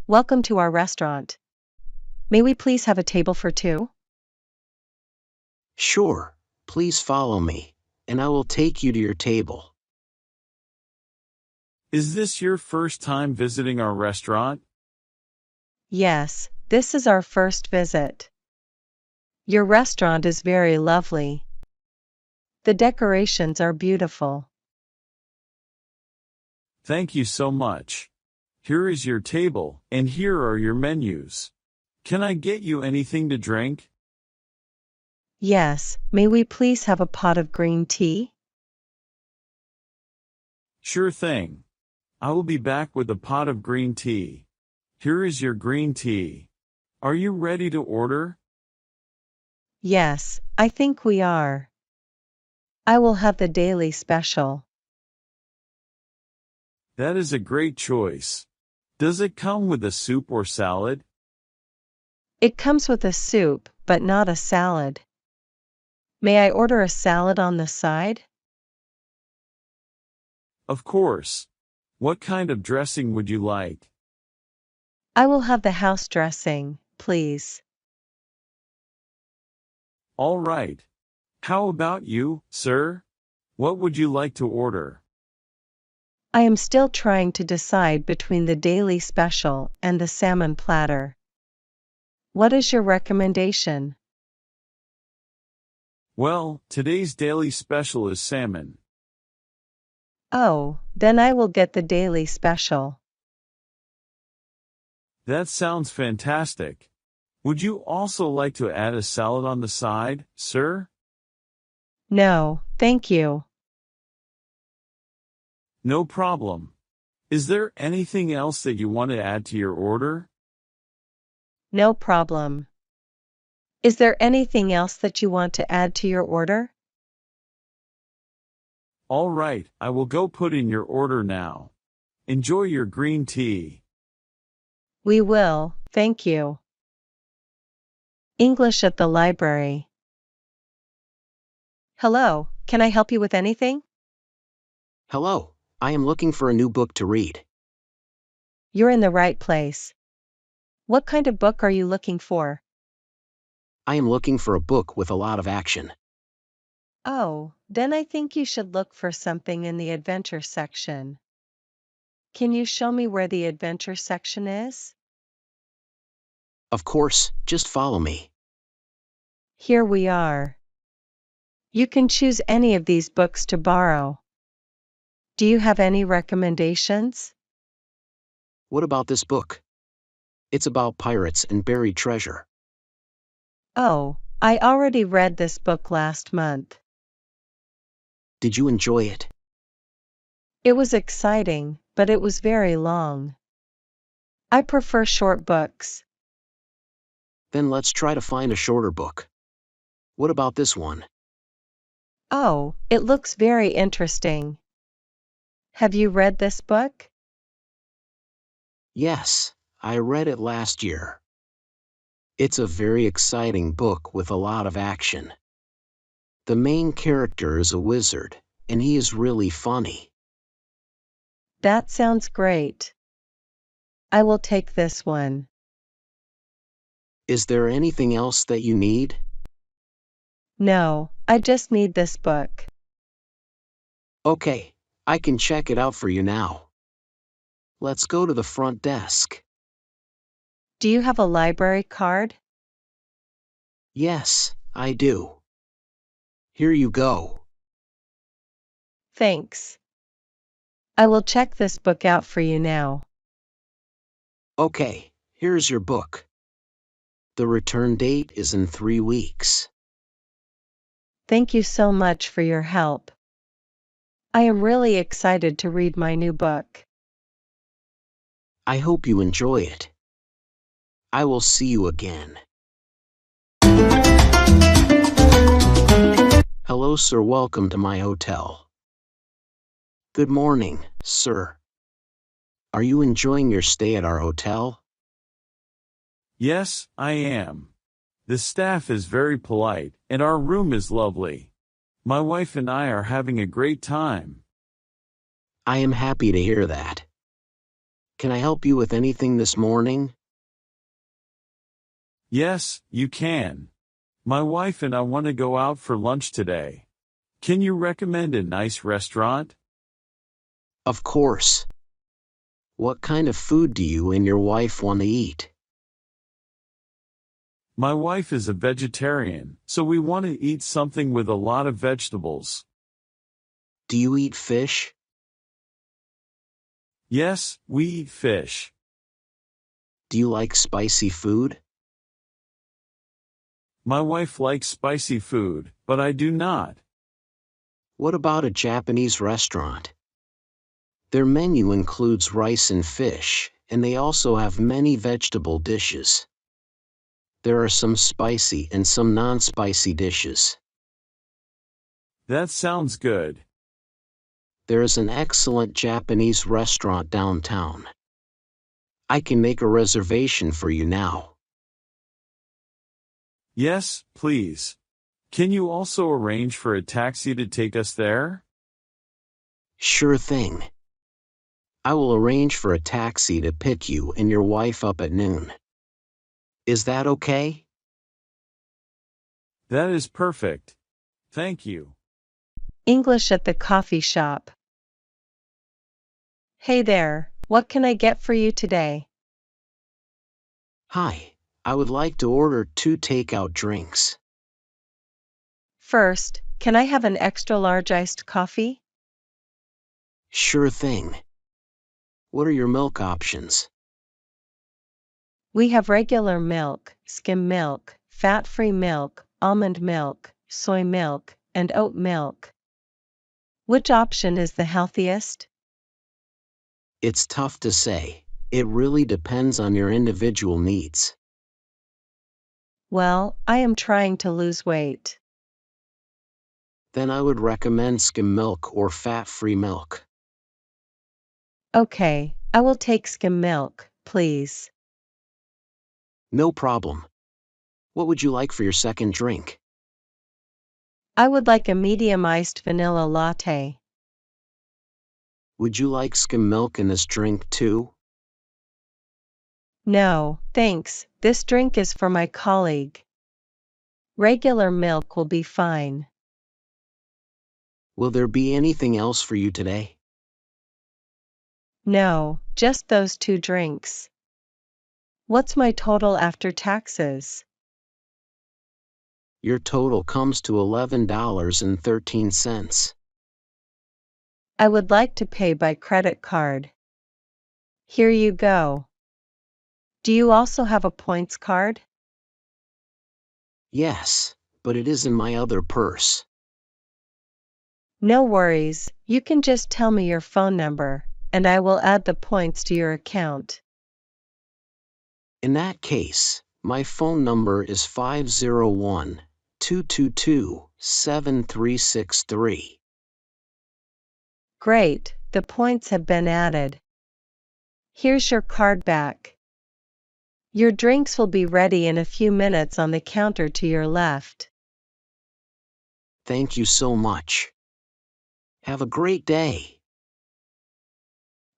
welcome to our restaurant. May we please have a table for two? Sure, please follow me, and I will take you to your table. Is this your first time visiting our restaurant? Yes, this is our first visit. Your restaurant is very lovely. The decorations are beautiful. Thank you so much. Here is your table, and here are your menus. Can I get you anything to drink? Yes, may we please have a pot of green tea? Sure thing. I will be back with a pot of green tea. Here is your green tea. Are you ready to order? Yes, I think we are. I will have the daily special. That is a great choice. Does it come with a soup or salad? It comes with a soup, but not a salad. May I order a salad on the side? Of course. What kind of dressing would you like? I will have the house dressing, please. All right. How about you, sir? What would you like to order? I am still trying to decide between the daily special and the salmon platter. What is your recommendation? Well, today's daily special is salmon. Oh, then I will get the daily special. That sounds fantastic. Would you also like to add a salad on the side, sir? No, thank you. No problem. Is there anything else that you want to add to your order? No problem. Is there anything else that you want to add to your order? All right, I will go put in your order now. Enjoy your green tea. We will, thank you. English at the library. Hello, can I help you with anything? Hello, I am looking for a new book to read. You're in the right place. What kind of book are you looking for? I am looking for a book with a lot of action. Oh, then I think you should look for something in the adventure section. Can you show me where the adventure section is? Of course, just follow me. Here we are. You can choose any of these books to borrow. Do you have any recommendations? What about this book? It's about pirates and buried treasure. Oh, I already read this book last month. Did you enjoy it? It was exciting, but it was very long. I prefer short books. Then let's try to find a shorter book. What about this one? Oh, it looks very interesting. Have you read this book? Yes, I read it last year. It's a very exciting book with a lot of action. The main character is a wizard, and he is really funny. That sounds great. I will take this one. Is there anything else that you need? No, I just need this book. Okay, I can check it out for you now. Let's go to the front desk. Do you have a library card? Yes, I do. Here you go. Thanks. I will check this book out for you now. Okay, here's your book. The return date is in 3 weeks. Thank you so much for your help. I am really excited to read my new book. I hope you enjoy it. I will see you again. Hello, sir. Welcome to my hotel. Good morning, sir. Are you enjoying your stay at our hotel? Yes, I am. The staff is very polite, and our room is lovely. My wife and I are having a great time. I am happy to hear that. Can I help you with anything this morning? Yes, you can. My wife and I want to go out for lunch today. Can you recommend a nice restaurant? Of course. What kind of food do you and your wife want to eat? My wife is a vegetarian, so we want to eat something with a lot of vegetables. Do you eat fish? Yes, we eat fish. Do you like spicy food? My wife likes spicy food, but I do not. What about a Japanese restaurant? Their menu includes rice and fish, and they also have many vegetable dishes. There are some spicy and some non-spicy dishes. That sounds good. There is an excellent Japanese restaurant downtown. I can make a reservation for you now. Yes, please. Can you also arrange for a taxi to take us there? Sure thing. I will arrange for a taxi to pick you and your wife up at noon. Is that okay? That is perfect. Thank you. English at the coffee shop. Hey there, what can I get for you today? Hi, I would like to order 2 takeout drinks. First, can I have an extra large iced coffee? Sure thing. What are your milk options? We have regular milk, skim milk, fat-free milk, almond milk, soy milk, and oat milk. Which option is the healthiest? It's tough to say. It really depends on your individual needs. Well, I am trying to lose weight. Then I would recommend skim milk or fat-free milk. Okay, I will take skim milk, please. No problem. What would you like for your second drink? I would like a medium iced vanilla latte. Would you like skim milk in this drink too? No, thanks, this drink is for my colleague. Regular milk will be fine. Will there be anything else for you today? No, just those 2 drinks. What's my total after taxes? Your total comes to $11.13. I would like to pay by credit card. Here you go. Do you also have a points card? Yes, but it is in my other purse. No worries, you can just tell me your phone number, and I will add the points to your account. In that case, my phone number is 501-222-7363. Great, the points have been added. Here's your card back. Your drinks will be ready in a few minutes on the counter to your left. Thank you so much. Have a great day.